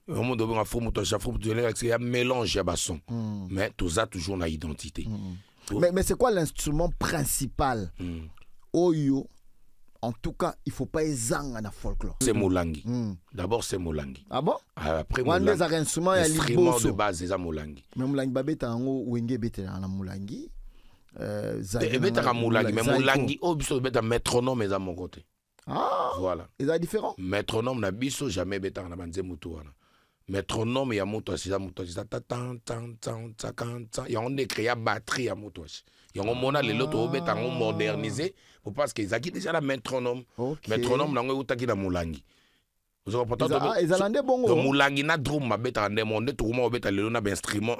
au monde de Afro Moutouachi, il y a un mélange, il y a son. Mais tout ça toujours une identité. Mais c'est quoi l'instrument principal? Oyo, en tout cas, il ne faut pas ezanga na folklore. C'est Molangi. D'abord, c'est Molangi. Ah bon? Après, Molangi. L'instrument de base, c'est Molangi. Mais Molangi, babeta ango wenge bete na Molangi. Beta Molangi, mais Molangi, oh, biso beta métronome est à mon côté. Ah, voilà. Ils sont différents. Métronome na biso jamais beta na banze mutuana. Métronome ya Moutouachi, ça Moutouachi, ça tan tan tan tan tan. Ya on écrit ya batterie ya Moutouachi. Ya on mona les autres beta on moderniser pour parce qu'ils acquis déjà la métronome. Métronome na ngo utaki na Molangi. Vous avez pourtant ils allent bongo. Molangi na drum ma beta na monde tout mo beta le na instrument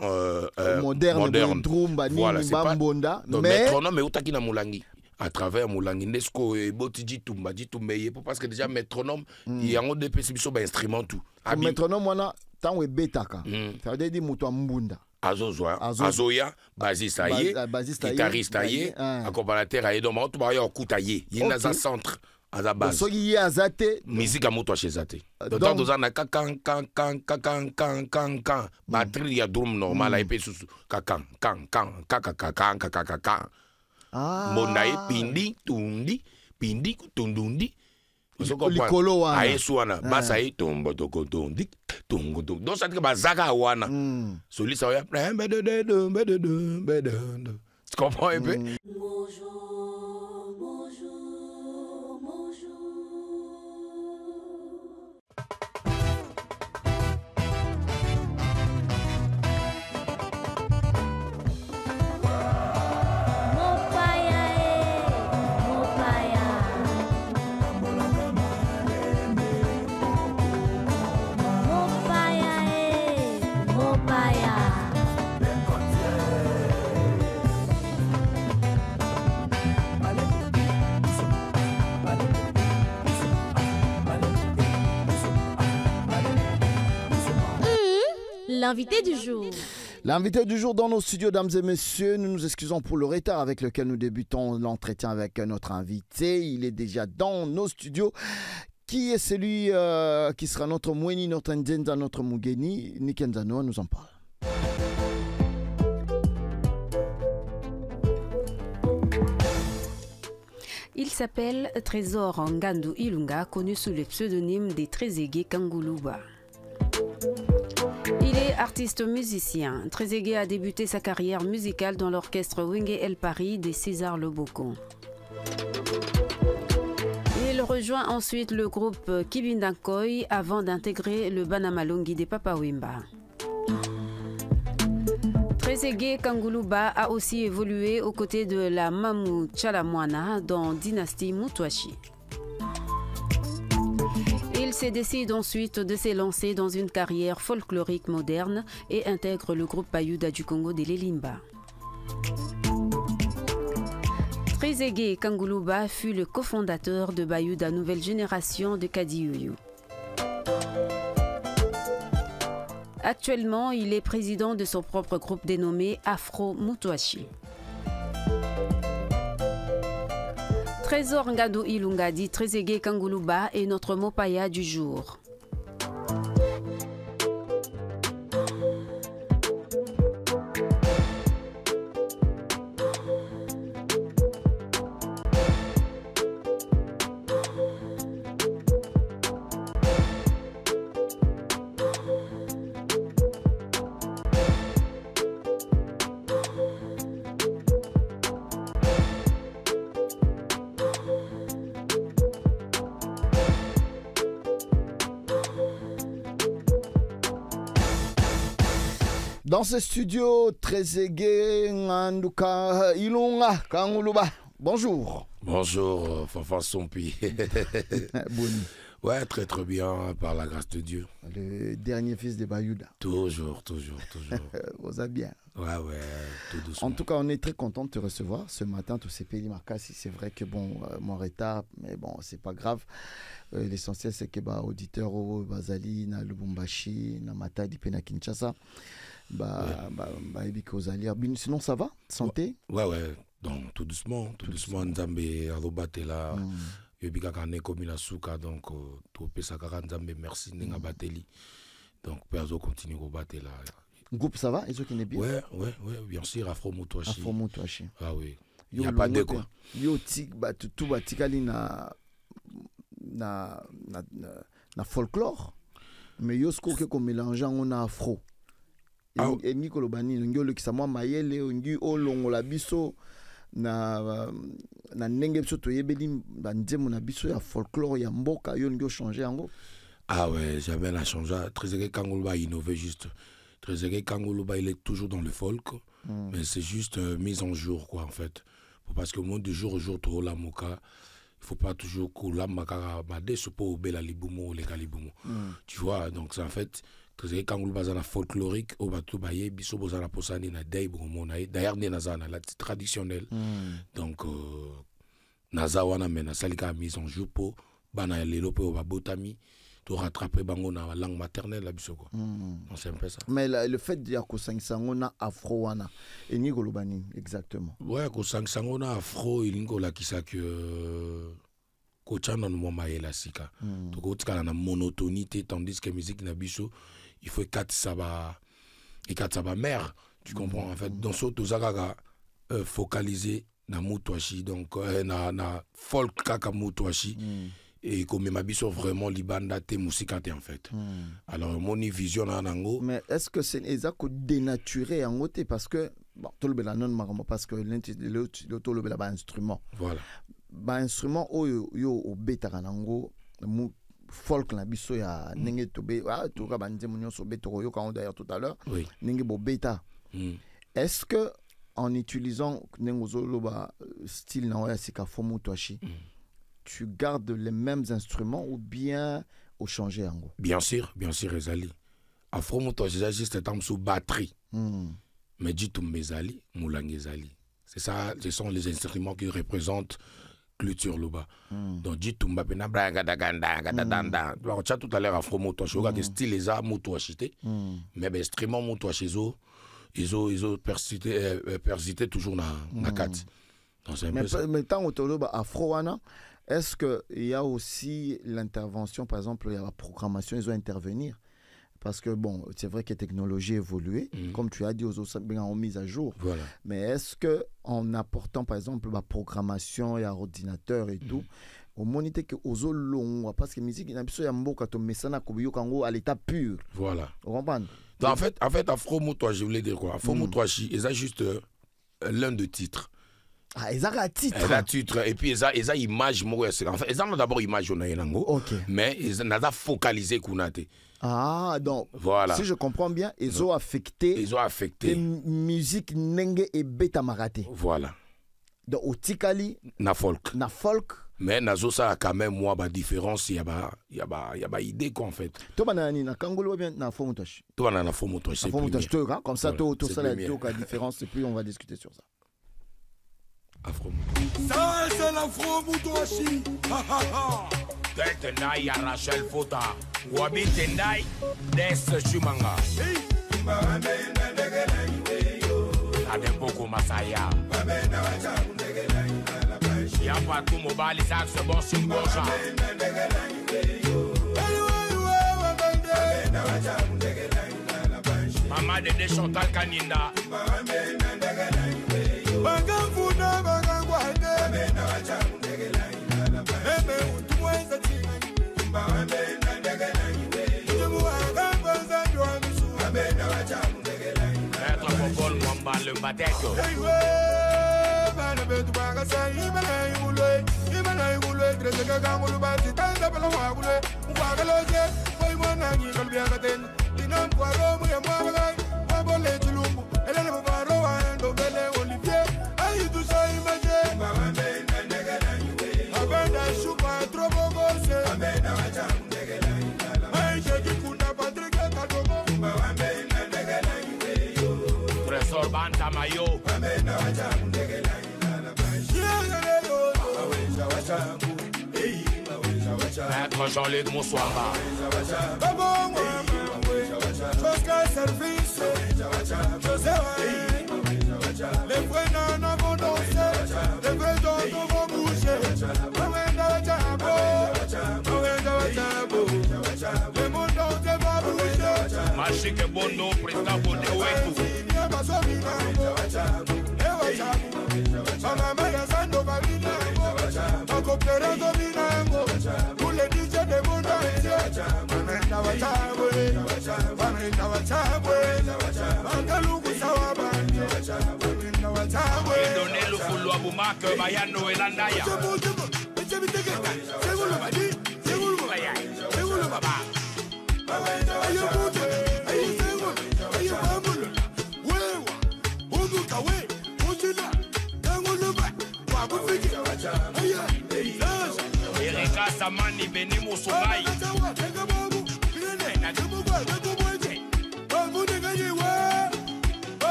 moderne. Drum ba ni bambonda. Mais métronome utaki na Molangi. À travers Molangi Nesco et Botiji Tumba dit Tumeye parce que déjà métronome il y a un des perceptions d'instruments tout. Métronome wana tant we betaka. Ça veut dire muto mbunda. Azoya, bassiste aïe, guitariste aïe, accompagnateur aïe, donc on va y avoir il y a un centre à la base. Soki azate musique à muto chez zate. Donc dans un kan batterie ya drum normal et puis sous kan Monae pindi tundi pindi tundundi likolo wana aeswana basa e tombo toko tondi tongo tongo donc ça dit que bazaka wana soli ça ya tu comprends un peu. L'invité du jour. L'invité du jour dans nos studios, dames et messieurs, nous nous excusons pour le retard avec lequel nous débutons l'entretien avec notre invité. Il est déjà dans nos studios. Qui est celui qui sera notre Mweni, notre Ndenza, notre Mugeni? Nikenzanoa nous en parle. Il s'appelle Trésor Ngandu Ilunga, connu sous le pseudonyme des Trezeguet Kanguluba. Il est artiste musicien. Trezeguet a débuté sa carrière musicale dans l'orchestre Wenge El Paris de César Lebocon. Il rejoint ensuite le groupe Kibindakoy avant d'intégrer le Banamalongi des Papa Wemba. Trezeguet Kanguluba a aussi évolué aux côtés de la Mamou Chalamwana dans Dynastie Moutouachi. Il se décide ensuite de s'élancer dans une carrière folklorique moderne et intègre le groupe Bayouda du Congo de l'Elimba. Trezeguet Kanguluba fut le cofondateur de Bayouda Nouvelle Génération de Kadiouyou. Actuellement, il est président de son propre groupe dénommé Afro Moutouachi. Trésor Ngandu Ilunga dit Trezeguet Kanguluba est notre mopaya du jour. Dans ce studio, Trezeguet Nganduka Ilunga Kanguluba. Bonjour. Bonjour, Fanfan Sompi. Boni. Ouais, très très bien, par la grâce de Dieu. Le dernier fils de Bayouda. Toujours. Vous allez bien. Ouais, tout doucement. En tout cas, on est très content de te recevoir ce matin, tous ces pays Marcassi. C'est vrai que bon, mon retard, mais bon, c'est pas grave. L'essentiel, c'est que bah, auditeur au Bazali, na Lubumbashi, na Matadi, Pena Kinshasa, sinon ça va? Santé? Ouais. Donc, tout doucement. Nzambe alobate là. Yobika kane komina suka donc tout pesa kaka Nzambe merci ninga bateli. Donc, Perzo continue au battre là. Groupe, ça va? Ils ont qui n'est bien? Ouais, bien sûr, Afro Moutouachi. Afro Moutouachi. Ah oui. Il n'y a pas de quoi. Yo, tout batikali na folklore. Mais yo, ce qu'on mélange, on a afro. Et Nicolo Bani, on a le kisamo mayele, on a olongo la biso. Na nenge biso toyebeli banzemo na biso ya folklore ya mboka yo ngo changer yango. Ah ouais, jamais la changé. Trésorier Kangoluba innové juste. Trésorier Kangoluba il est toujours dans le folk, mais c'est juste mise en jour quoi en fait. Parce que au monde du jour au jour trop la moka, il faut pas toujours que la maka bade se peut obéir la libumo les galibumo. Tu vois donc c'est en fait Trésorier Kangoluba zana folklorique au bateau baye biso bozana posani na dei bomona d'ailleurs ne nazana la traditionnelle. Donc nazawana mena salika mise en jour pour bana lelo pe babotami to rattraper bango na langue maternelle la biso quoi. C'est un peu ça. Mais le fait de dire que sangona afro wana et ni golobani exactement. Ouais, que sangona afro ilingola kisa que kochana no mama ela sika. To ko tika na monotonité tandis que musique na biso il faut quatre saba et quatre saba mère, tu comprends en fait. Donc surtout zakaga focaliser na Moutouachi donc na folk kaka Moutouachi. Et comme ma biso vraiment libanda te musikate en fait. Alors mon vision en ango. Mais est-ce que c'est exact dénaturé en côté parce que bon tout le bela non maramo parce que le bela ba instrument. Voilà. Ba instrument yo au beta kanango mu folk na biso ya nenge tobe to ka banje munyo so beto yo quand d'ailleurs tout à l'heure. Oui. Nenge bo beta. Est-ce que en utilisant nengo ba style na ya sika fomu toashi tu gardes les mêmes instruments ou bien au changer en gros? Bien sûr, Ezali. Afro Moutouachi, j'ai juste un sous batterie. Mais dit tout Mezali, Moulang Ezali. C'est ça, ce sont les instruments qui représentent culture là-bas. Donc dit tout Mbapena, tout à l'heure Afro Moutouachi, que style les a Moutouachi, mais l'instrument Moutouachi, ils ont persisté toujours dans la carte. Mais tant autour de Afro Wana, est-ce qu'il y a aussi l'intervention, par exemple, il y a la programmation, ils ont intervenir? Parce que, bon, c'est vrai que la technologie a évolué, comme tu as dit, aux autres ont mis à jour. Voilà. Mais est-ce qu'en apportant, par exemple, la programmation et ordinateur et tout, au monité que aux longs, parce que la musique, il y a un mot à l'état pur. Voilà. Vous comprenez? En fait, Afro Moutouachi, je voulais dire quoi? Afro Moutouachi, ils ont juste l'un de titres. Ah, ils ont un titre. Ils ont un titre. Et puis, ils ont image. En fait, ils ont d'abord image. Mais ils ont focalisé. Ah, donc, voilà. Si je comprends bien, ils ont affecté. Ils ont affecté. Musique Nenge et Beta Marate. Voilà. Donc, au Tikali. Na folk. Mais nazo ça quand même moi ba différence il y a ba idée quoi en fait. Toi banani na Kangolo bien na Afro Moutouachi. Toi na Afro Moutouachi c'est plus. Comme ça tout ça la différence et puis on va discuter sur ça. Afro Moutouachi. Ça c'est l'Afro Moutouachi. Tête naï à Rachel Fota. Wabi Tendai Des Chumanga. Ademboko Masaya. Y'a pas tout mobile, ça c'est bon sur Goja. Maman de Chantal Kaninda. Maître Popol Mwamba le Batek. Trésor Banta Mayo. Maître Jean-Luc Moussouamba. Les vrais nanas vont danser, les vrais tontons vont bouger. Le monde entier va bouger. Ashike Bondo, Président Bonde Wetu. Donner le foulou à Boumak, Bayano et Landaya. Erika Samani Beni Moussoumai.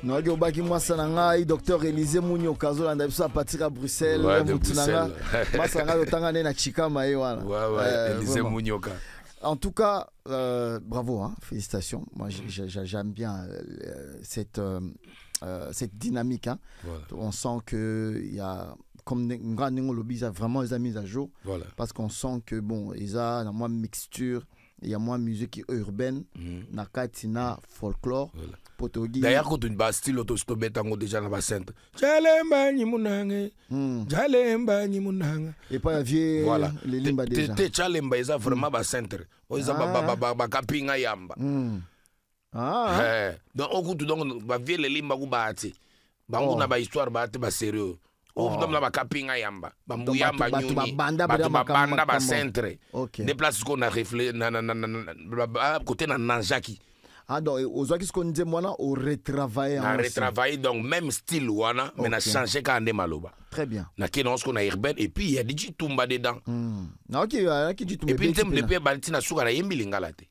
Non, il y a un docteur Élisée Mounio Kazo, on a partir à Bruxelles. Ouais, de Bruxelles. En tout cas, bravo, hein, félicitations. Moi, j'aime bien cette dynamique. Hein. Voilà. On sent qu'il y a, comme un lobby, il y a vraiment les mises à jour. Voilà. Parce qu'on sent que, bon, il y a moins de mixture, il y a moins de musique urbaine, nakatina, folklore. Voilà. D'ailleurs, quand une bastille, l'auto betango déjà dans la centre. Jalemba ni munange. Jalemba ni munange. Et pas vieux voilà. Les limba déjà. Te chalemba ils a vraiment ba centre. Ils a ba kapinga yamba. Ah. Donc au coup donc ba vieux les limba ku baati. Ba nguna ba histoire baati ba sérieux. Au coup donc ba kapinga yamba. Ba mbuyamba nyuni. Ba banda ba centre. Des places qu'on a réfléchi na côté na Nanjaki. Ah donc aux autres qui se connaissent moi au retravailler on a retravaillé donc même style wana mais on a changé quand on est maloba. Très bien. Na kena on a urbain et puis il y a des tumba dedans. OK, il y a qui dit tumba. Et puis thème depuis baltina suka na yembilinga la te.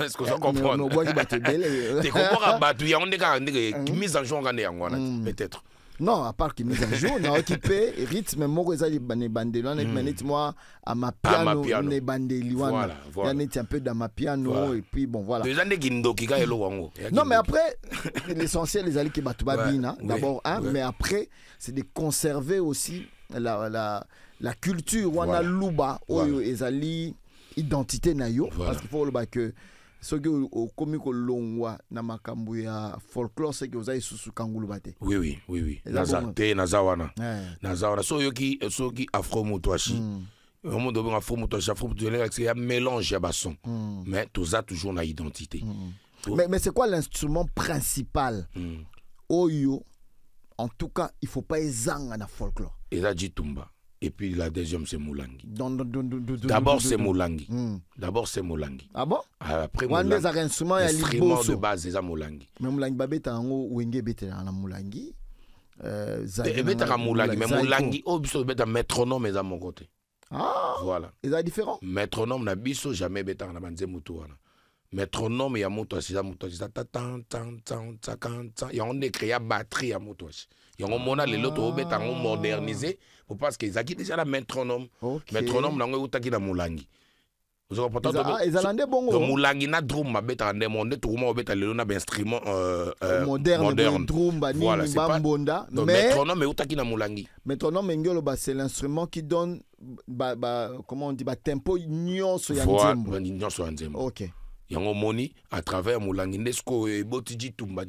Est-ce que ça comprend? Non, bois battu belle. Tu comprends battu ya on est quand mise en jeu ngane yango peut-être. Non, à part qui mise en jour, on a occupé rythme moko ezali bandeli wana manette moi à ma piano ne bandeli wana. Il y a un peu dans ma piano et puis bon voilà. Déjà ne gindo kika elo wango. Non mais après l'essentiel les ali ki batuba bina d'abord hein, mais après c'est de conserver aussi la culture wana luba oyo ezali identité na yo parce qu'il faut le que ce que au comico longwa na makambo ya folklore c'est que vous avez sous kangulu bate. Oui. Nazate nazawana. Nazawana so yoki afro mutwashi. Au monde de afro mutwashi c'est un mélange ya bason. Mais tout ça toujours na identité. Mais c'est quoi l'instrument principal? Oyo en tout cas, il faut pas ezanga na folklore. Ezadi tumba. Et puis la deuxième, c'est Moulangi. D'abord, c'est Moulangi. D'abord, c'est Moulangi. Ah bon? Après, Moulangi. L'instrument de base, c'est Moulangi. Mais Moulangi, Babé, t'as un Wenge Bete na Moulangi. Bete Moulangi. Mais Moulangi, oh, biso bete métronome est à mon côté. Ah! Voilà. Ils sont différents? Métronome, na biso jamais bete na banze mutuana. Métronome, il y a moutouachi, il y a on écrit batterie à moutouachi. Il y a un mona les autres au bête en modernisé pour parce qu'ils ont déjà la métronome. Métronome n'a pas eu la Moulangi. Vous avez pas ils ont des bons. Le Moulangi n'a drum ma bête en demande tout le monde bête le na instrument moderne. Drum bani bambonda. Mais métronome est qui na Moulangi. Métronome ngolo ba c'est l'instrument qui donne comment on dit tempo nyonso ya nzembo. Voilà, nyonso ya nzembo. OK. Yango moni à travers Moulangi Nesco et botiji tumba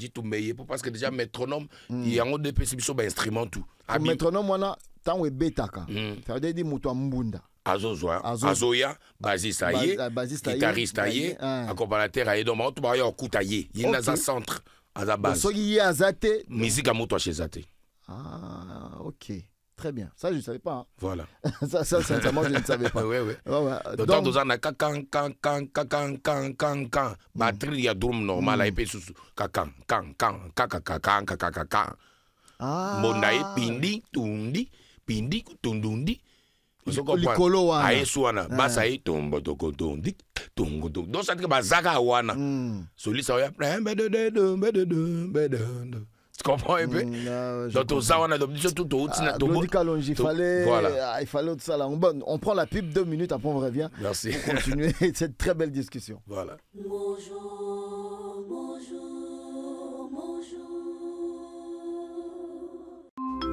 parce que déjà métronome yango de biso ba instrument tout. Métronome wana tango ebetaka. Ça veut dire muto mbunda. Azoya basiste aye guitariste aye accompagnateur aye donc on va y okuta ye yina za centre à la base. So yi azate musique à muto chez zate. Ah OK. Très bien. Ça, je ne savais pas. Hein. Voilà. ça, sincèrement, je ne savais pas. Oui. Donc, nous avons can. Batterie, il y a drum normal. Et puis, can. Monae, pindi, tundi. pindi tundundi likolo wana ayesu wana basa ye tombo tokotondi tongo donc ça dit que bazaka wana solisa oya tu comprends un peu donc tout ça on a tout il fallait tout ça là. On prend la pub 2 minutes après on revient. Merci pour continuer cette très belle discussion. Voilà.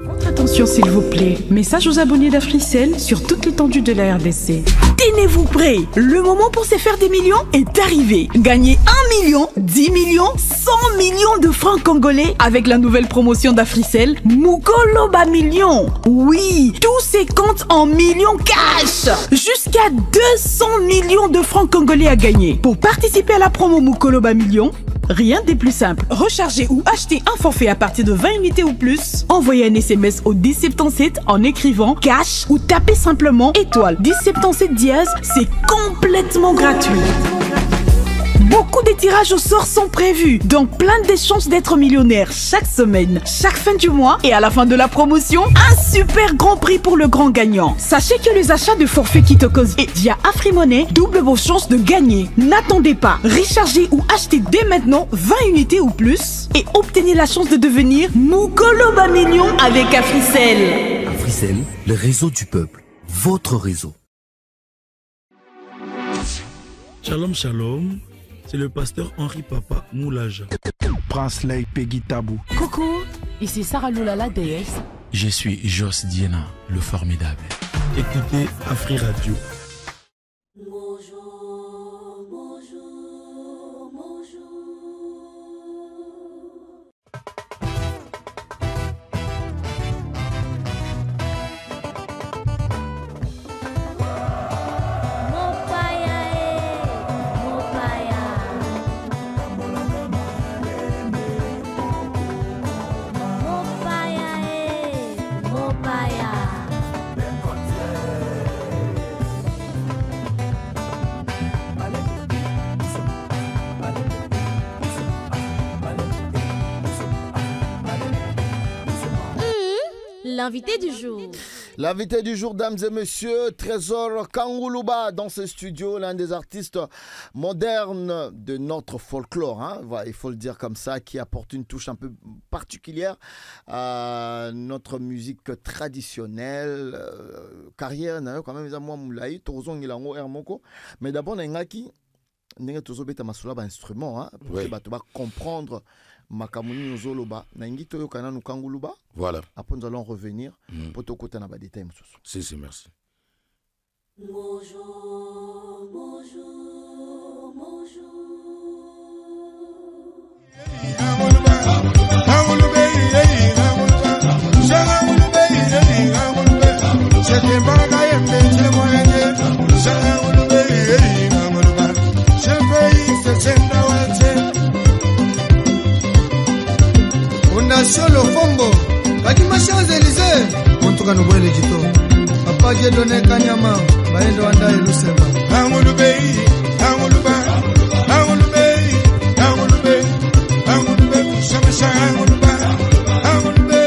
Votre attention s'il vous plaît, message aux abonnés d'Africell sur toute l'étendue de la RDC. Tenez-vous prêts, le moment pour se faire des millions est arrivé. Gagnez 1 million, 10 millions, 100 millions de francs congolais avec la nouvelle promotion d'Africell, Mukoloba Millions. Oui, tous ces comptes en millions cash. Jusqu'à 200 millions de francs congolais à gagner. Pour participer à la promo Mukoloba Millions, rien de plus simple. Recharger ou acheter un forfait à partir de 20 unités ou plus. Envoyez un SMS au 1077 en écrivant cash ou tapez simplement étoile 1077 dièse. C'est complètement gratuit. Beaucoup de tirages au sort sont prévus, donc plein de chances d'être millionnaire chaque semaine, chaque fin du mois et à la fin de la promotion, un super grand prix pour le grand gagnant. Sachez que les achats de forfaits Kitokos et via AfriMoney doublent vos chances de gagner. N'attendez pas, rechargez ou achetez dès maintenant 20 unités ou plus et obtenez la chance de devenir Mukoloba Millions avec Africell. Africell, le réseau du peuple, votre réseau. Shalom, shalom. C'est le pasteur Henri Papa Moulaja. Prince Lei Peggy Tabou. Coucou, ici Sarah Lula la déesse. Je suis Jos Diena, le formidable. Écoutez Afri Radio. L'invité du jour. L'invité du jour, dames et messieurs, Trésor Kanguluba dans ce studio, l'un des artistes modernes de notre folklore, hein, voilà, il faut le dire comme ça, qui apporte une touche un peu particulière à notre musique traditionnelle. Carrière, quand même, mais d'abord, on a un instrument hein, pour que comprendre. Makamuni Ozoloba, Nangito Yokana Nukanguluba. Voilà. Après, nous allons revenir pour te côté na détail. Si, merci. Bonjour, bonjour, bonjour. Sur le fombo, Bakima Champs-Élysées, en tout cas nous voyons les gitans. Papa j'ai donné Kanyama, Baendo Anda et Lucema. Angolubé, Angoluba, Angolubé, Angolubé, Angolubé, Chamcha, Angoluba, Angolubé,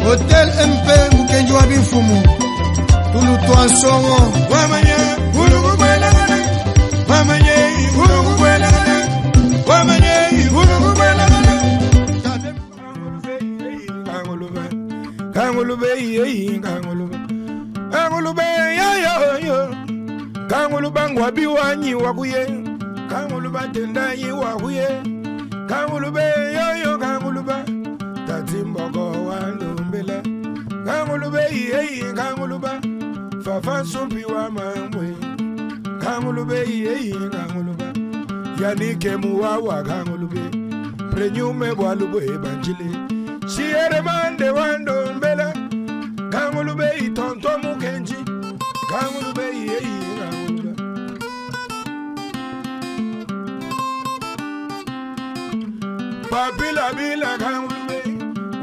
Hôtel MP, Mukenjo Abinfumu, Touloutou en Songo, Wamanya, Uruguayla, Wamanya, Uruguayla, Wamanya, Uruguayla. Kangulube, Kangulube, Kangulube, Kangulubangwa biwanyi wakuye, Kanguluba tendayi wakuye, Kangulube, Kanguluba, Tatimbogo wandumbele, Kangulube, Kanguluba, Fafa sumpi wa mamwe, Kangulube, Kanguluba, Yanike muwawa Kangulube, Prenyume walube banjile. Chiere mande wando mbele Kangulube tonto mukenji Kangulube Kangulube Papila bila Kangulube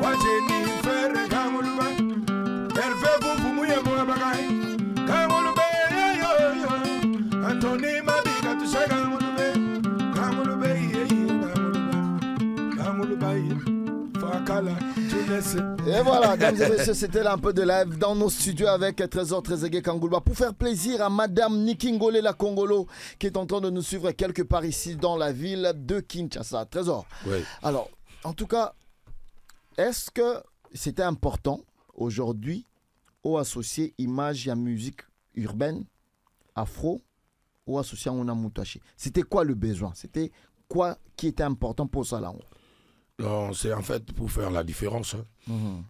Wacheni fere Kangulube Elfe kumfumuye mwabakai Kangulube Antoni mabika tushe Kangulube Kangulube Kangulube Kangulube Fakala, tu laisses. Et voilà, mesdames et messieurs, c'était là un peu de live dans nos studios avec Trésor Trezeguet Kangoulba pour faire plaisir à Madame Nikingole la Congolo qui est en train de nous suivre quelque part ici dans la ville de Kinshasa. Trésor. Oui. Alors, en tout cas, est-ce que c'était important aujourd'hui au associé image et musique urbaine, afro, ou associé à Moutachi? C'était quoi le besoin? C'était quoi qui était important pour ça là? Non, c'est en fait pour faire la différence. Hein.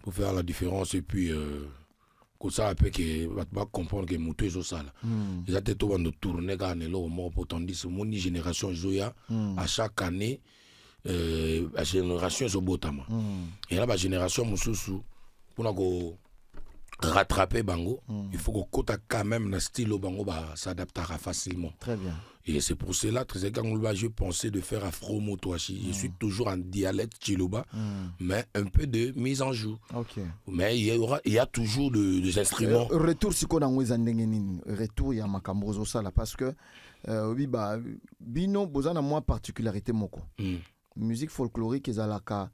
Pour faire la différence et puis comme ça après que va comprendre que Moutou est ça là. Ils ont été de tourner quand on est là au moins pour tandis que mon génération Zoya à chaque année la génération est au botama. Et là la génération Moussou pour rattraper Bango, il faut que quand même le style au Bango s'adaptera facilement. Très bien. Et c'est pour cela que je pensais de faire Afro Moutouachi. Je suis toujours en dialecte Chiluba, mais un peu de mise en joue. Okay. Mais il y a toujours des instruments. Retour si on a retour il y a Makambozo ça là parce que oui bah bino bozana moi particularité moko. Musique folklorique ezalaka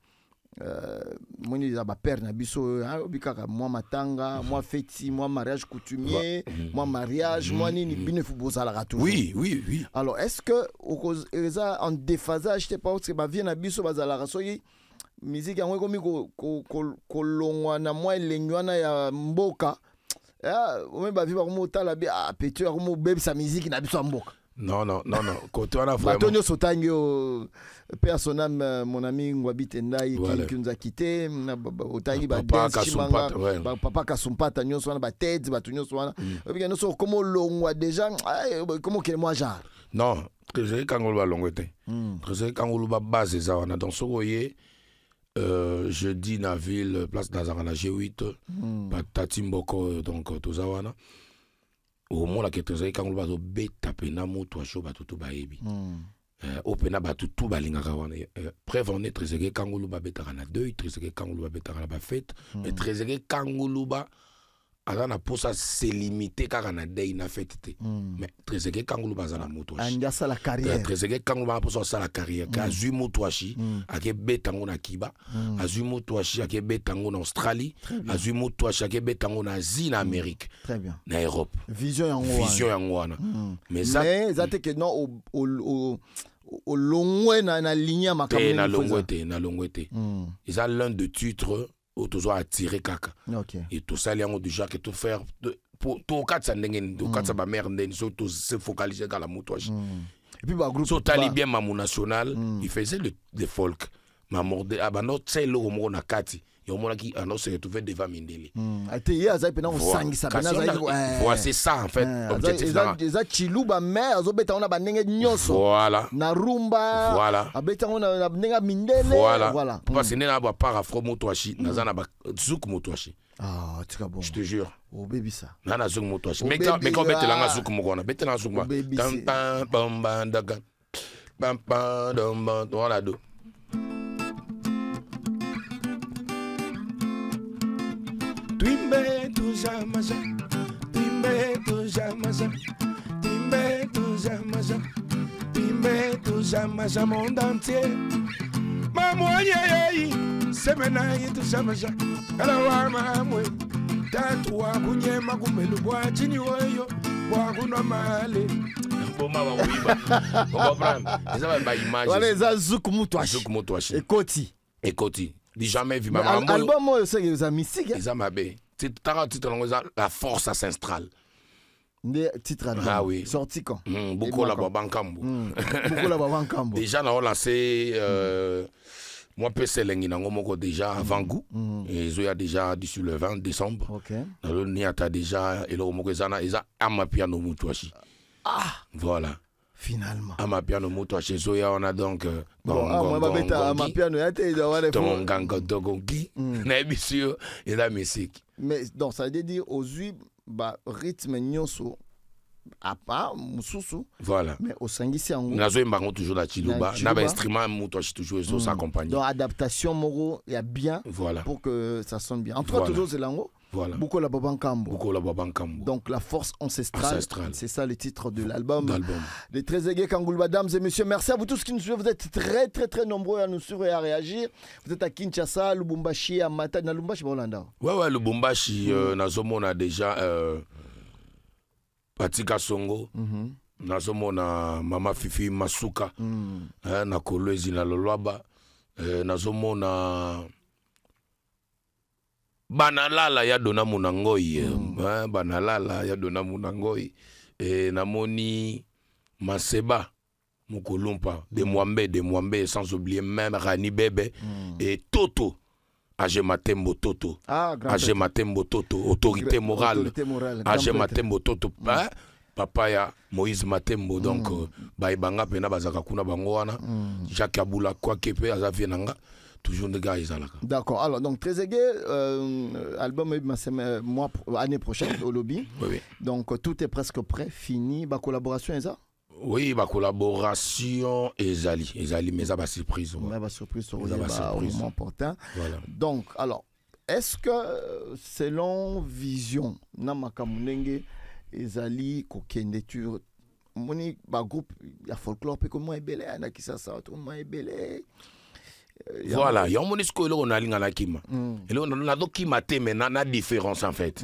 moi ni za ba père na biso bikaka moi matanga moi fête moi mariage coutumier moi mariage moi ni bino fubozala toujours. Oui. Alors est-ce que en déphasage je sais pas parce que ba vient na biso bazala soyi musique yango komi ko longwa na moi lenywana ya mboka on ba vivre comme tala bi petit comme bébé sa musique na biso mboka. Non. Côté on a vraiment. Antonio Sotangio, personnel, mon ami Ngwabite Ndai qui nous a quitté. Otangi Papa Kasumpata, nous sommes tête, nous sommes. Nous sommes comme long déjà. Comment que moi genre? Non, Trésor Kangoulba longoté. Trésor Kangoulba base ça on a dans Sogoye. Jeudi na ville place Nazarana G8 Patatimboko donc Tozawana. Au moins la Trésor Kangoulba zo beta pena moto show batutu baebi. Opena batutu balingaka wana. Preuve on est Trésor Kangoulba beta na deuil, Trésor Kangoulba beta na ba fête, mais Trésor Kangoulba azana posa se limiter car na deuil na fête te. Mais Trésor Kangoulba azana moto. Anja ça la carrière. Trésor Kangoulba posa ça la carrière. Kazu motoashi ake beta ngona Kiba, azu motoashi ake beta ngona Australie, azu motoashi ake beta ngona Asie na Amérique. Très bien. Na Europe. Vision yango. Mais ça te que non au longwe na ligne makambo. Na longwete. Ils ont l'un de titres où tu dois attirer kaka. Et tout ça liango déjà que tout faire pour tout quatre ça n'engen tout quatre ça ba merde surtout se focaliser dans la motoage. Et puis ba groupe so talibien mamou national, il faisait le folk. Mamorde abano tselo mo na kati. Yo mona qui annonce se trouver devant Mindeli. Ate ya za pena o sangi sa pena za voilà c'est ça en fait objectif là. Za chiluba mais azobeta ona banenge nyonso. Voilà. Na rumba. Voilà. Abeta ona benga Mindele. Voilà. Parce que na ba para Afro Motoachi, na za na ba zouk Motoachi. Ah, tu bon. Je te jure. Oh baby ça. Na zouk Motoachi. Mais quand bete la zouk mo kona, bete la zouk ma. Tam tam bam bam daga. Bam bam dom bam voilà do. Timbe tu jamaja, timbe tu jamaja, timbe tu jamaja, timbe tu jamaja monde entier. Mamoye semena tu jamaja, alawa mamwe, tatuwa kunyema kumelu bwa chini woyo, bwa kunwa male. Boma wa wiba, boma brand. Eza ba image. Wale eza zouk motoashi. Zouk motoashi. Ekoti. Jamais vu ma maman. Album moi c'est que ça mystique. Ils ont mabé. Titre la force ancestrale. Des titres ah oui. Sorti quand? Beaucoup la Babankambo. Beaucoup la Babankambo. Déjà on a lancé moi PC Lengina Ngomoko déjà avant goût et ils ont déjà d'ici le 20 décembre. OK. Le niata déjà et le Ngomoko zana ils a ama piano mutuashi. Ah, voilà. Finalement. À ma piano moto chez Zoya on a donc et la musique. Mais donc ça veut dire aux rythme nyonso à part mususu. Voilà. Mais au sangisi en na zo mbango toujours la chiluba na ba instrument moto toujours so s'accompagner. Donc adaptation moro il y a bien voilà. pour que ça sonne bien. En tout cas toujours c'est lango. Voilà. Bukola Babankambo. Bukola Babankambo. Donc la force ancestrale. C'est ça le titre de l'album. Les Trezeguet Kangoulou, mesdames et messieurs. Merci à vous tous qui nous suivez. Vous êtes très très très nombreux à nous suivre et à réagir. Vous êtes à Kinshasa, Lubumbashi, à Matadi. Na Lubumbashi, Bolanda. Ouais, Lubumbashi, Nazomona déjà Patika Songo. Nazomona Mama Fifi Masuka. Na Kolwezi na Lolwaba. Nazomona Banalala ya dona munangoi. Banalala ya dona munangoi. Namoni Maseba Mukolumpa de Mwambe, sans oublier même Rani Bebe et Toto. Age Matembo Toto. Age Matembo Toto, autorité morale. Age Matembo Toto. Papa ya Moïse Matembo. Donc, Baibanga Pena Bazaka Kuna Bangoana. Jacques Aboula Kwakepe Azavienanga. Toujours des gars, d'accord. Alors, donc, Trezeguet, album année prochaine au lobby. Oui. Donc, tout est presque prêt, fini. Ma collaboration, est ça? Oui, ma collaboration, Ezali, mais ça va surprise. Ouais. Va surprise au moment opportun. Voilà. Donc, alors, est-ce que, selon Vision, Namaka Munenge, Ezali, Kokendeture, Moni, groupe, il y a folklore, puis comment est belé, il y a qui ça, comment est belé. Voilà, il y a un monisco on a l'ingana kima. Et là on a donc kima mais na différence en fait.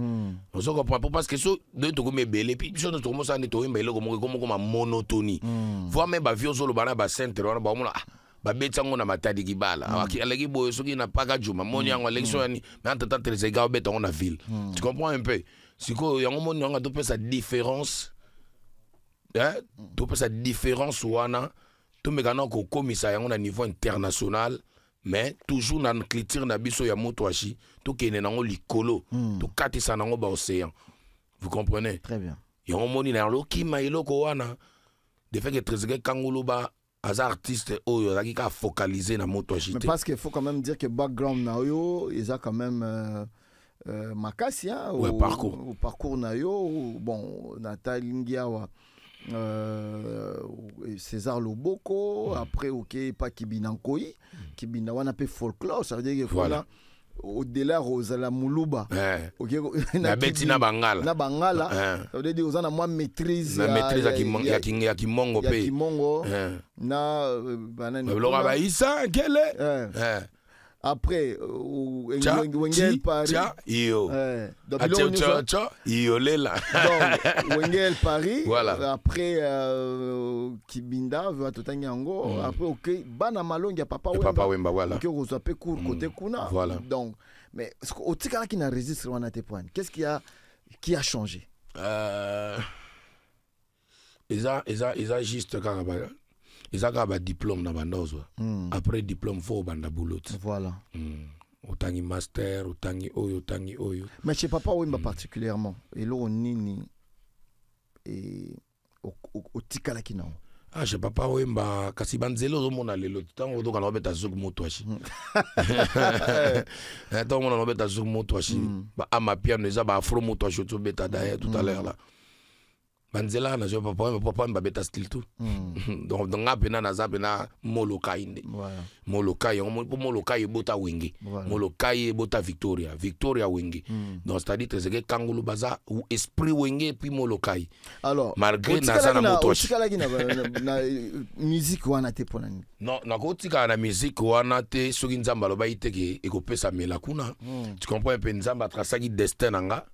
On se comprend pas parce que ce de to comme belé puis je ne trouve ça ne to mbele comme monotonie. Voir même ba vieux solo bana ba centre on ba mona ba betsa ngona matadi kibala. Aki aleki boyo soki na paka juma moni yango election ni mais en tant que les gars beta on a ville. Tu comprends un peu? Siko yango moni yango to peut sa différence. Hein? To peut sa différence wana. Tout me gana ko komisa yango na niveau international mais toujours na culture na biso ya motoashi to kene nango likolo to katisa nango ba océan. Vous comprenez? Très bien. Yango moni na lo kima iloko wana de fait que Trezeguet Kangoulou ba as artiste oyo zaki ka focaliser na motoashi. Mais parce qu'il faut quand même dire que background na yo ils a quand même makasi hein au parcours na yo bon Natalingiawa César Loboko, après ok pas Kibinankoi, Kibina wana pe folklore, ça veut dire que voilà au-delà Rosala Muluba. OK na Betina Bangala. Na Bangala. Ça veut dire aux ana moi maîtrise ya Kimongo pe. Kimongo. Na banani. Lora ba isa kele. Après Wengel Paris iyo iyo lela donc Wengel Paris voilà. Après Kibinda va totanyango après OK bana malongi papa Wemba voilà OK ozape court côté kuna voilà. Donc mais au tikala qui n'a résisté on a tes points qu'est-ce qui a changé ils a juste caraba. Ils ont un diplôme dans Bandozo. Après diplôme, il faut banda boulot. Voilà. Autangi master, autangi oyo. Mais chez Papa Wemba particulièrement, et là on nini et au tikala qui non. Ah chez Papa Wemba kasi banzelo zo mona lelo tango to kana beta zuk motwashi. Tango mona beta zuk motwashi. Ba ama piano eza ba afro motwashi to beta d'ailleurs tout à l'heure là. Banzela na jo papa mba beta style tout. Donc ngapena na zapena molokai inde. Voilà. Molokai on molokai bota wenge. Molokai bota Victoria wenge. Donc c'est-à-dire Trezeguet Kangoulou baza ou esprit wenge puis molokai. Alors malgré na za na motoshi. Tikala na musique wana te ponani. Non, na ko tika na musique wana te soki nzamba lo ba iteke ekopesa mela kuna. Tu comprends un peu nzamba trasaki destin nanga.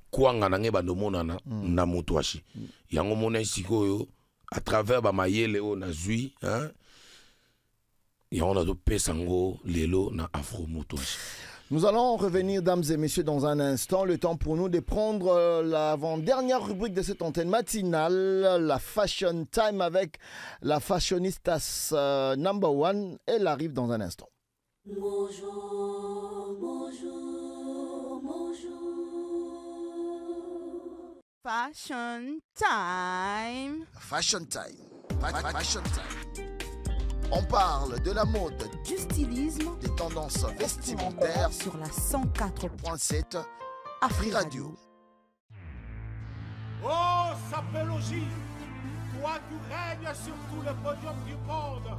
Kwanga nange bandomonana na motoashi yango mona sikoyo à travers ba mayele o na zui hein yango na do pesango lelo na afro motoashi. Nous allons revenir, dames et messieurs, dans un instant. Le temps pour nous de prendre l'avant-dernière rubrique de cette antenne matinale, la Fashion Time avec la fashionistas number one. Elle arrive dans un instant. Bonjour, bonjour. Fashion Time. Fashion Time. Fashion Time. On parle de la mode, du stylisme, des tendances vestimentaires sur la 104.7 Afri Radio. Oh, sapélogie, toi tu règnes sur tout le podium du monde.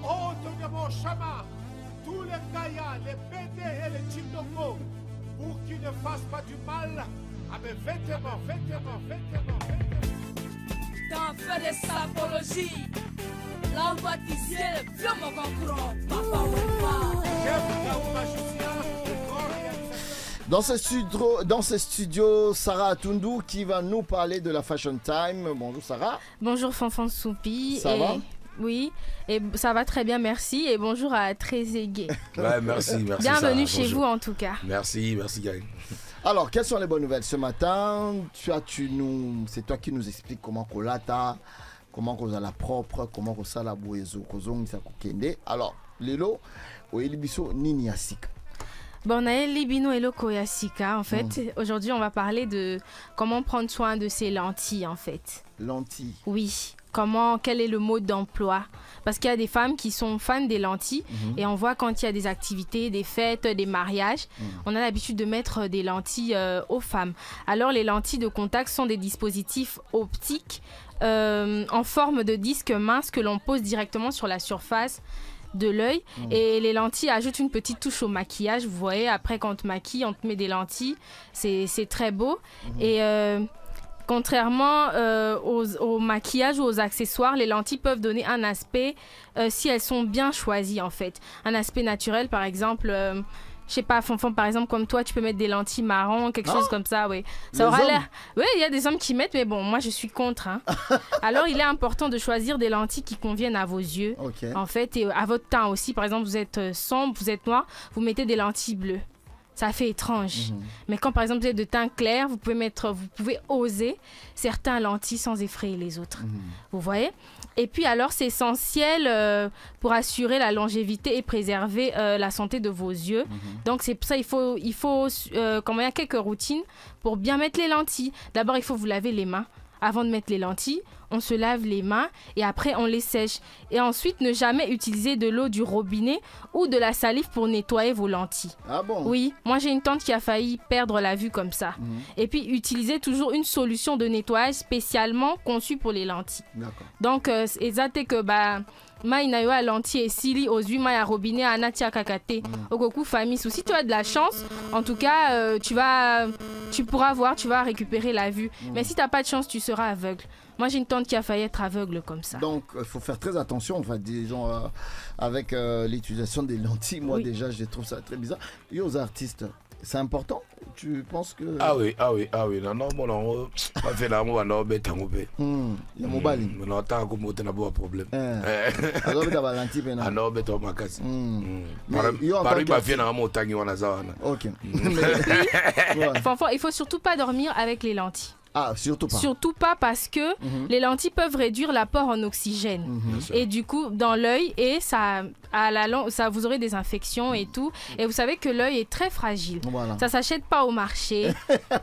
Hôte de mon chemin, tous les Kaya, les Bédé et les Chindoko, pour qu'ils ne fasse pas du mal à mes vêtements. T'en fais des sapologies. Là où baptisé le vieux mon concurrent. Papa Wemba. Dans ce studio, Sarah Atundu qui va nous parler de la Fashion Time. Bonjour Sarah. Bonjour Fanfan Soupi. Ça va? Oui, et ça va très bien, merci. Et bonjour à Trezeguet. Ouais, merci. Bienvenue Sarah, chez vous en tout cas. Merci Gaël. Alors, quelles sont les bonnes nouvelles ce matin? C'est toi qui nous expliques comment Kolata, comment on a la propre, comment on a la boezo, alors, Lelo, Oelibiso Nini Asika. Bon, Naël Libino et Loko Yasika, en fait. Aujourd'hui, on va parler de comment prendre soin de ses lentilles, en fait. Lentilles? Oui. Quel est le mode d'emploi? Parce qu'il y a des femmes qui sont fans des lentilles et on voit quand il y a des activités, des fêtes, des mariages, on a l'habitude de mettre des lentilles aux femmes. Alors, les lentilles de contact sont des dispositifs optiques en forme de disque mince que l'on pose directement sur la surface de l'œil et les lentilles ajoutent une petite touche au maquillage. Vous voyez, après quand on te maquille, on te met des lentilles, c'est très beau. Et contrairement au maquillage ou aux accessoires, les lentilles peuvent donner un aspect, si elles sont bien choisies en fait, un aspect naturel. Par exemple, je sais pas, Fonfon, par exemple, comme toi, tu peux mettre des lentilles marron, quelque chose comme ça, oui. Ça aura l'air. Oui, il y a des hommes qui mettent, mais bon, moi, je suis contre. Hein. Alors, il est important de choisir des lentilles qui conviennent à vos yeux, en fait, et à votre teint aussi. Par exemple, vous êtes sombre, vous êtes noir, vous mettez des lentilles bleues. Ça fait étrange. Mais quand, par exemple, vous êtes de teint clair, vous pouvez oser certains lentilles sans effrayer les autres. Vous voyez? Et puis, alors, c'est essentiel pour assurer la longévité et préserver la santé de vos yeux. Donc, c'est pour ça il faut comment il y a quelques routines pour bien mettre les lentilles. D'abord, il faut vous laver les mains. Avant de mettre les lentilles, on se lave les mains et après on les sèche. Et ensuite, ne jamais utiliser de l'eau du robinet ou de la salive pour nettoyer vos lentilles. Ah bon? Oui, moi j'ai une tante qui a failli perdre la vue comme ça. Et puis, utilisez toujours une solution de nettoyage spécialement conçue pour les lentilles. Donc, exact que maïna yo a lentilles et sili aux huit mailles à robinet à natia kakate okoku famille. Si tu as de la chance, en tout cas, tu pourras voir, tu vas récupérer la vue. Mais si tu n'as pas de chance, tu seras aveugle. Moi, j'ai une tante qui a failli être aveugle comme ça. Donc, il faut faire très attention, enfin, disons, avec l'utilisation des lentilles. Moi, déjà, je trouve ça très bizarre. Et aux artistes, c'est important? Tu penses que... Ah oui. Non, bon, pas fait là, moi, non, bête, on peut. Il y a mon bali. Non, tant que moi, tu n'as pas de problème. Alors, tu as la lentille, mais non. Ah non, bête, on m'a cassé. Par exemple, ma fille n'a pas mon tangi, on a ça. Ok. Il faut surtout pas dormir avec les lentilles. Ah, surtout pas. Surtout pas parce que les lentilles peuvent réduire l'apport en oxygène. Et du coup, dans l'œil, et ça, à la longue, ça, vous aurez des infections et tout. Et vous savez que l'œil est très fragile. Voilà. Ça s'achète pas au marché.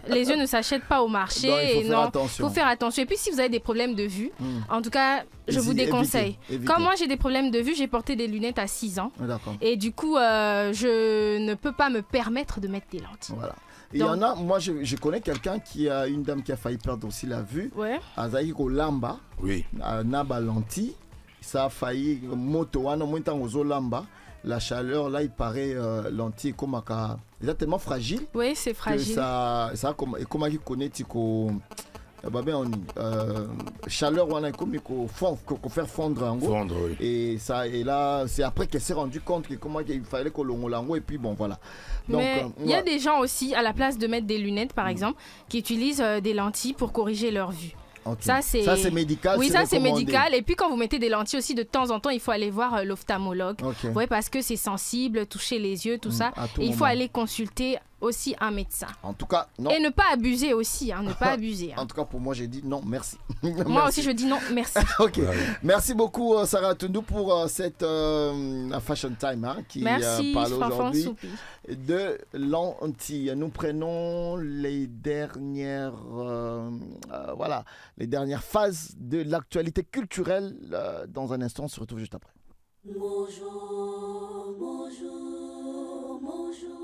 Les yeux ne s'achètent pas au marché. Donc, il faut faire attention. Et puis, si vous avez des problèmes de vue, en tout cas, je vous déconseille. Évitez. Comme moi, j'ai des problèmes de vue, j'ai porté des lunettes à 6 ans. Et du coup, je ne peux pas me permettre de mettre des lentilles. Voilà. Il y en a, moi je connais quelqu'un qui a une dame qui a failli perdre aussi la vue. Azaïko Lamba. Oui. Naba lentille. Ça a failli moto wana moins lamba. La chaleur là il paraît lentille comme un il est tellement fragile. Oui, c'est fragile. Ça comme il connaît tiko chaleur wana comme il faut faire fondre en gros. Et ça et là c'est après qu'elle s'est rendu compte que comment il fallait que l'on et puis bon voilà. Donc, mais il y a des gens aussi à la place de mettre des lunettes par exemple qui utilisent des lentilles pour corriger leur vue. Ça c'est médical. Oui, ça c'est médical. Et puis quand vous mettez des lentilles aussi de temps en temps, il faut aller voir l'ophtalmologue. Ouais, parce que c'est sensible, toucher les yeux, tout ça. Et il faut aller consulter aussi un médecin. En tout cas, non. Et ne pas abuser aussi, ne pas abuser. En tout cas, pour moi, j'ai dit non, merci. Moi aussi, je dis non, merci. Ok. Merci beaucoup, Sarah Atundu, pour cette Fashion Time qui parle aujourd'hui de lentilles. Nous prenons les dernières, les dernières phases de l'actualité culturelle. Dans un instant, on se retrouve juste après. Bonjour, bonjour, bonjour.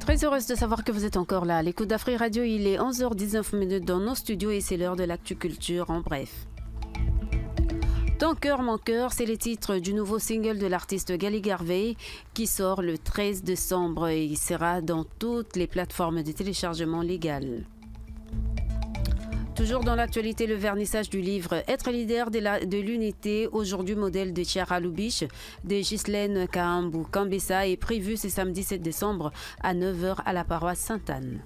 Très heureuse de savoir que vous êtes encore là. L'écoute d'Afri Radio, il est 11h19 dans nos studios et c'est l'heure de l'actu culture en bref. Ton cœur, mon cœur, c'est le titre du nouveau single de l'artiste Gali Garvey qui sort le 13 décembre et il sera dans toutes les plateformes de téléchargement légales. Toujours dans l'actualité, le vernissage du livre Être leader de l'unité, aujourd'hui modèle de Chiara Lubich, de Ghislaine Kahambou Kambessa est prévu ce samedi 7 décembre à 9h à la paroisse Sainte-Anne.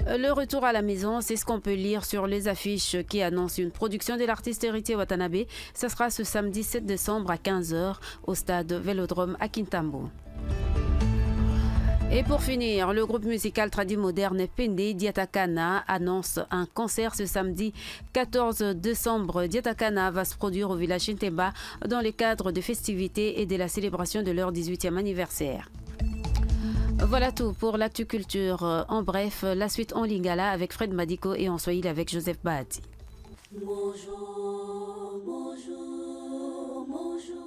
Le retour à la maison, c'est ce qu'on peut lire sur les affiches qui annoncent une production de l'artiste héritier Watanabe. Ce sera ce samedi 7 décembre à 15h au stade Vélodrome à Kintambo. Et pour finir, le groupe musical tradi moderne Pende Diatakana annonce un concert ce samedi 14 décembre. Diatakana va se produire au village Chinteba dans le cadre de festivités et de la célébration de leur 18e anniversaire. Voilà tout pour l'actu culture. En bref, la suite en lingala avec Fred Madiko et en swahili avec Joseph Bahati. Bonjour, bonjour, bonjour.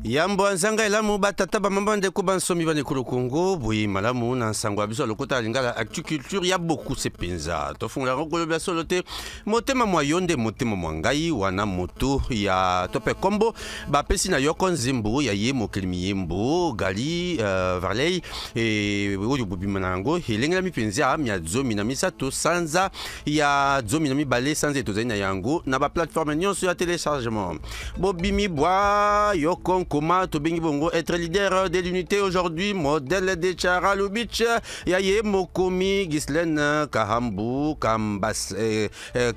Yambo nzanga elamu batata bamambande ko bansomi bane ku Kongo boyi malamu na nsango abiso lokota lingala actu culture ya beaucoup sepenza to funga ngolo bya solote motema moyonde motema mwangai wana moto ya tope kombo ba pesi na yoko nzimbu ya ye mokelimi yembo gali varley e oyo bubima nango helengela mipenza mya zomi na misato sanza ya zomi na mibale sanza etozali na yango na ba plateforme nyonso ya téléchargement bobimi bwa yoko comment Tobengi Bongo être leader de l'unité aujourd'hui, modèle de Chiara Lubich, Yaye Mokomi, Ghislaine Kahambou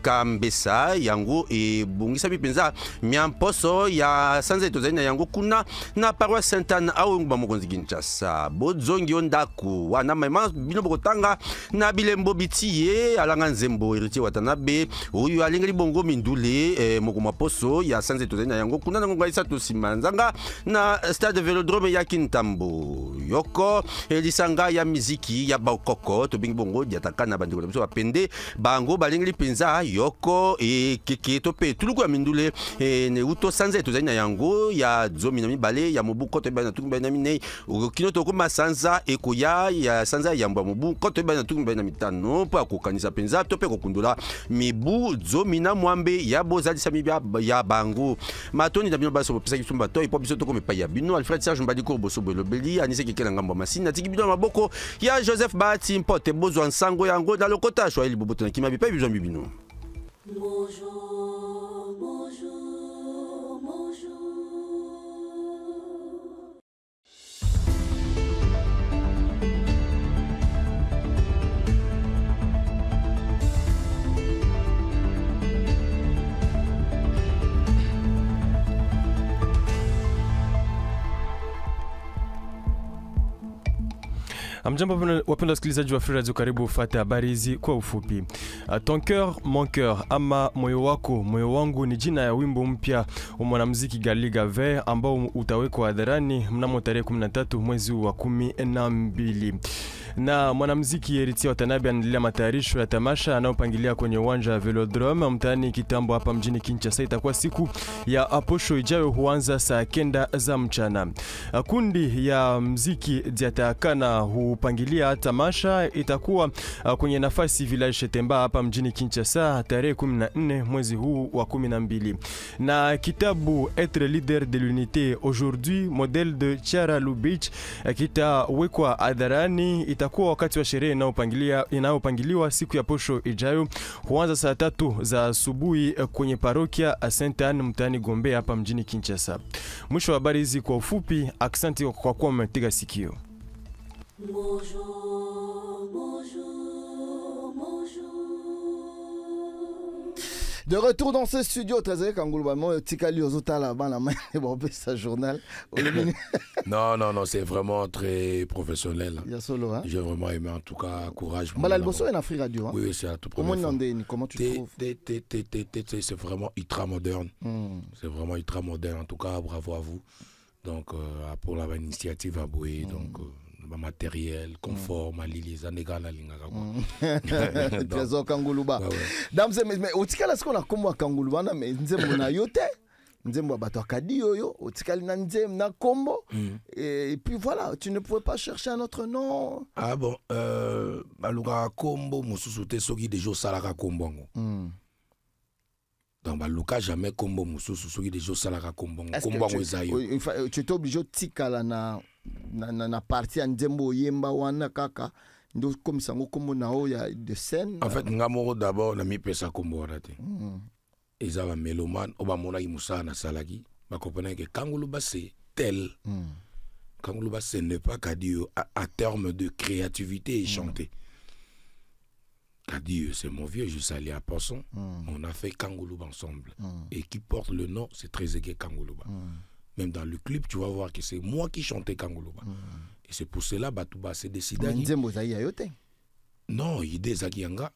Kambessa, Yango et Bongisa Bipenza, Miamposo, ya Sanze Tozena Yango Kuna, na paroisse Sainte-Anne, Aongba Mokonzi Kinshasa, Bodzongi Ondaku, Wana Mema, Binobotanga, Nabilembo Bitiye, Alanganzembo, Héritier Watanabe, Oyo Alingri Bongo Mindule, Mokoma Poso, ya Sanze Tozena Yango Kuna, Nangoisa Tosimanzanga, na stade Vélodrome ya Kintambo yoko elisanga ya miziki ya bakoko Tobengi Bongo Diatakana bandiko biso bapende bango balingli penza yoko e keke tope tuluku ya mindule ne uto sanze tozali na yango ya zomi na mibale ya mobu kote bana tukumba na minei kino to kuma sanza ekoya ya sanza ya mba mobu kote bana tukumba na mitano pa kokanisa penza tope kokundula mibu zomi na mwambe ya bozali sami ya bango matoni na bino baso popisa kisumba to ipo biso toko mepa ya bino Alfred Serge Mbadiko boso belobeli anise kekela ngambo masina tiki bino maboko ya Joseph Bahati mpote bozo nsango yango na lokota shwa ili boboto na kima bipa bizo bino. Bonjour, bonjour, bonjour. Amjambo wapenda wasikilizaji wa Afri Radio, karibu ufate habari hizi kwa ufupi. Ton cœur mon cœur ama moyo wako moyo wangu ni jina ya wimbo mpya wa mwanamuziki Gali Garvey ambao utawekwa hadharani mnamo tarehe 13 mwezi wa 12. Na mwanamuziki Héritier Watanabe anaendelea matayarisho ya tamasha anayopangilia kwenye uwanja wa Velodrome mtaani Kitambo hapa mjini Kinshasa. Itakuwa siku ya aposho ijayo, huanza saa 9 za mchana. Kundi ya muziki Diatakana hupangilia tamasha itakuwa kwenye nafasi village Chetemba hapa mjini Kinshasa tarehe 14 mwezi huu wa 12. Na kitabu Être leader de l'unité aujourd'hui, modèle de Chiara Lubich kitawekwa hadharani. Itakuwa wakati wa sherehe inayopangiliwa siku ya posho ijayo, huanza saa 3 za asubuhi kwenye parokia Sainte-Anne mtaani Gombe hapa mjini Kinshasa. Mwisho wa habari hizi kwa ufupi. Asante kwa kuwa mmetega sikio. Bonjour, bonjour, bonjour. De retour dans ce studio, très Kangoulou, Tikali Ozotala, la main, sa journal. Non, c'est vraiment très professionnel. Il y a solo, hein? J'ai vraiment aimé, en tout cas, courage. Malalboso est en Free Radio, hein? Oui, c'est à tout premier. Comment tu trouves? C'est vraiment ultra moderne. C'est vraiment ultra moderne. En tout cas, bravo à vous. Donc, pour la initiative à Boué, donc, matériel, confort, malili, zanega la linga. Trésor Kangouluba. Damse, mais au tikala ce qu'on a comme Kangouluba, mais nzembo na yote, nzembo bato kadi yoyo, au tikala na nzem na kombo. Et puis voilà, tu ne pouvais pas chercher un autre nom. Ah bon, baluka kombo, mususu te soki dejo salaka kombo. Donc, baluka jamais kombo mususu soki dejo salaka kombo. Kombo ezayo. Tu es obligé de tikala na partie nzembo yemba wana kaka ndo comme ça comme na o ya de scène. En fait ngamoro d'abord na mi pesa kombo wana te. Eza ba meloman o ba mona ki musa na salaki ba comprendre que Kangoulou c'est tel. Kangoulou ce n'est pas Kadio à terme de créativité et chanter. Kadio c'est mon vieux, je salue à Poisson. On a fait Kangoulou ensemble et qui porte le nom c'est Trezeguet Kangoulou. Même dans le clip, tu vas voir que c'est moi qui chantais Kangoulou. Et c'est pour cela Batouba s'est décidé. Non, il y a des Yanga,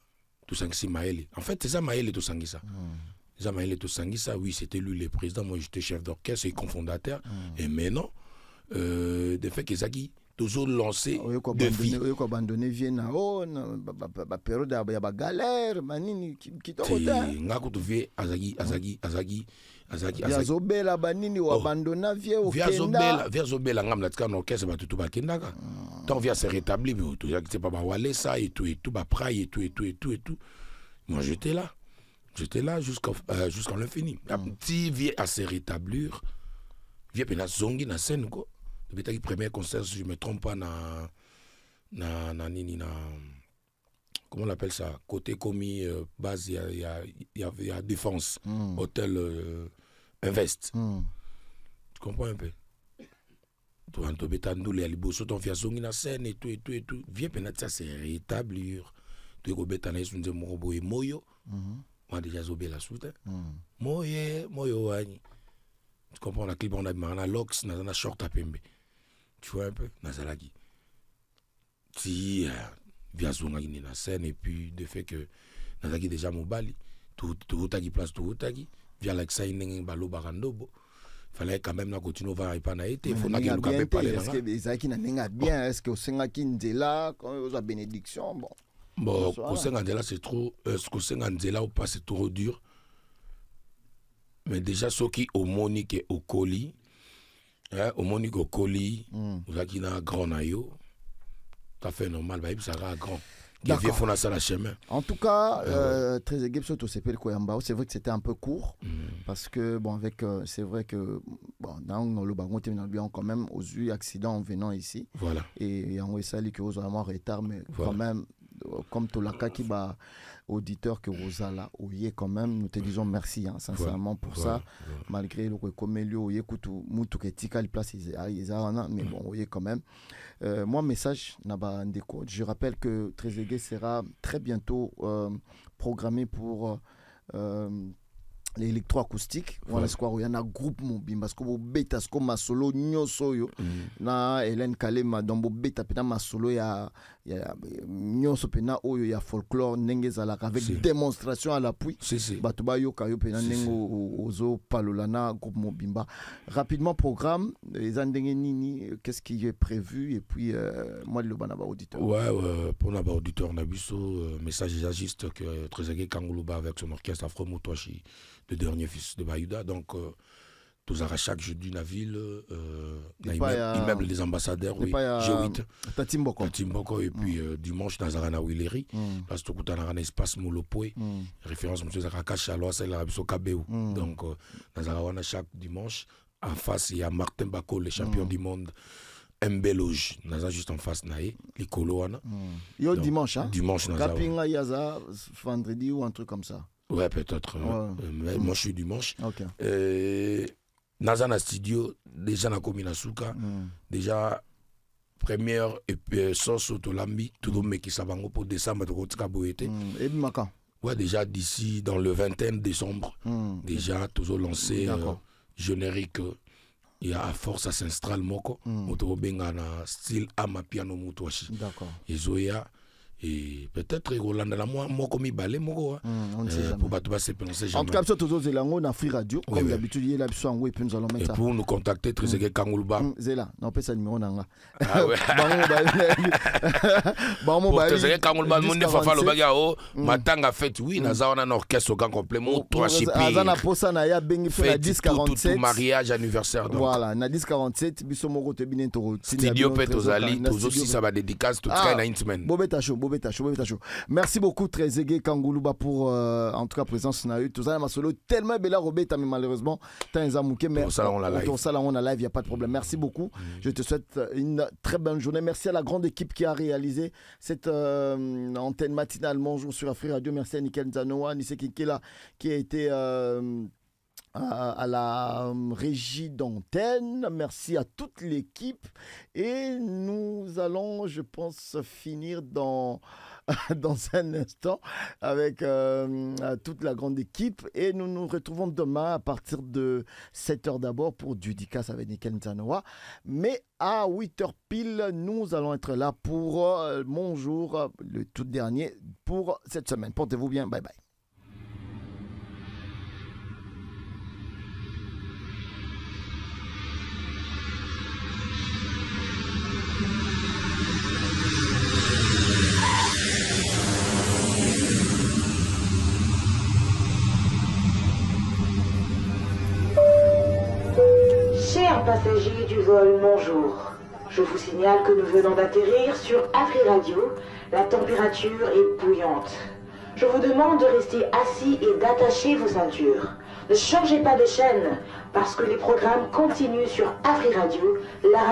tout ça c'est Maël. En fait, c'est ça Maël et tout ça. Maël et tout ça, oui, c'était lui le président. Moi, j'étais chef d'orchestre et cofondateur. Et maintenant, de fait que Zaki toujours lancé défi. Oui, quoi abandonner Vienna, ba période ya galère, manini qui to kota. Ngako tu vie Azagi. Viazobela banini ou abandonna vie au Kenya. Viazobela ngam latika no orchestre ba tutu ba kendaka. Tant via se rétablir, tout c'est pas ba walé ça et tout ba praille et tout. Moi j'étais là jusqu'à l'infini. Petit vie à se rétablir. Vie pena zongi na scène ko. Depuis le premier concert, si je ne me trompe pas, comment on appelle ça? Côté commis, base, il y a défense, hôtel Invest. Tu comprends un peu? Tu vas te mettre à nous, les alibos, tu vas zongi na scène et tout. Viens peut-être ça, c'est rétablir. Tu vas mettre à nous, tu vas moyo. Moi, déjà, zobé la soute. Moyo, wani. Tu comprends? La clip, on a marana lox, on a short à pembe. Tu vois un peu, Nazalagi. Si, via Zongagi na scène, et puis de fait que Nazalagi déjà mobali, tout tagi place, tout tagi, via l'Axa Ineng Balo Barandobo. Fallait quand même continuer à pas na été. Il faut qu'il nous parler. Est-ce que Isaki n'a bien? Est-ce que au Sengaki Ndela, quand il y a bénédiction, bon. Bon, au Sengandela, c'est trop. Est-ce qu'au Sengandela ou pas, c'est trop dur? Mais déjà, ceux qui au Monique et au colis, au Monique au colis, vous avez un grand naïo, ça fait normal, ça sera grand. En tout cas, très égape surtout c'est vrai que c'était un peu court parce que bon avec c'est vrai que bon dans le bagon bien quand même aux eu accident en venant ici. Voilà. Et on est sali que vous avez un retard mais voilà. Quand même comme tout la qui va auditeur que vous avez là, quand même nous te disons merci hein, sincèrement pour ça malgré le comme lieu écoute mutu ketika les places mais bon voyez quand même moi message naba ndeko je rappelle que Trezeguet sera très bientôt programmé pour l'électroacoustique voilà ce qu'il y a un groupe mobile parce que beta ce comme solo nyoso yo na Hélène Kalema dans beta pena ma solo ya nyoso pena oyo ya folklore nengeza avec démonstration à l'appui bato ba yo kayo pena nengo ozo palolana groupe mobimba rapidement programme les andenge nini qu'est-ce qui est prévu et puis moi le banaba auditeur pour naba auditeur na biso message juste que Trezeguet Kangoulou avec son orchestre Afro Motoachi le dernier fils de Bayuda, donc tous à chaque jeudi dans la ville, immeuble des ambassadeurs, oui, G8, Tatimboko, et puis dimanche dans Arana Willeri, parce que tout à un espace Molopoé, référence M. Zaraka Chaloa, c'est la Kabeu, donc dans Arana chaque dimanche, en face il y a Martin Bako, le champion du monde. Mbeloge, naza juste en face naé, les coloana. Yo dimanche, hein? Dimanche, naza. Kapinga yaza vendredi ou un truc comme ça. Ouais, peut-être. Moi, je suis dimanche. Nazana Studio, déjà dans la commune Souka, déjà première sauce au Lambi, tout le monde qui s'abango pour décembre de Rotika Boété. Et Bimaka. Ouais, déjà d'ici, dans le 21 décembre, déjà, toujours lancé générique. Il y a à force à s'instral moko. Moto benga na style ama piano mutuashi. D'accord. Et Zoya. Et peut-être Rolanda la moi comme il balait moko pour battre se prononcer jamais. En tout cas, c'est toujours Zelango na Free Radio comme d'habitude il est là sur un web nous allons mettre ça. Et pour nous contacter Trésor Kangulba. Zela, non pas ça numéro nanga. Ah ouais. Bon bah Trésor Kangulba monde fafa lo baga o matanga fête oui na za on a un orchestre au grand complet mon 3 chipi. Azana posa na ya bengi fait la 1047 tout mariage anniversaire donc. Voilà, na 1047 biso moko te binen to. Studio Petozali toujours si ça va dédicace tout cas na intimate. Merci beaucoup Trezeguet Kanguluba pour en tout cas présence na eu tout ça masolo tellement bella robeta mais malheureusement t'as mouké mais ça on a live il y a pas de problème. Merci beaucoup. Je te souhaite une très bonne journée. Merci à la grande équipe qui a réalisé cette antenne matinale Bonjour sur Afrique Radio. Merci à Nickel Zanoa, Nissé Kikela qui a été à la régie d'antenne. Merci à toute l'équipe et nous allons, je pense, finir dans un instant avec toute la grande équipe et nous nous retrouvons demain à partir de 7h d'abord pour Dudikas avec Nickel Zanoa, mais à 8h pile nous allons être là pour mon jour, le tout dernier pour cette semaine. Portez-vous bien, bye bye. Chers passagers du vol Bonjour, je vous signale que nous venons d'atterrir sur Afri Radio. La température est bouillante. Je vous demande de rester assis et d'attacher vos ceintures. Ne changez pas de chaîne parce que les programmes continuent sur Afri Radio, la radio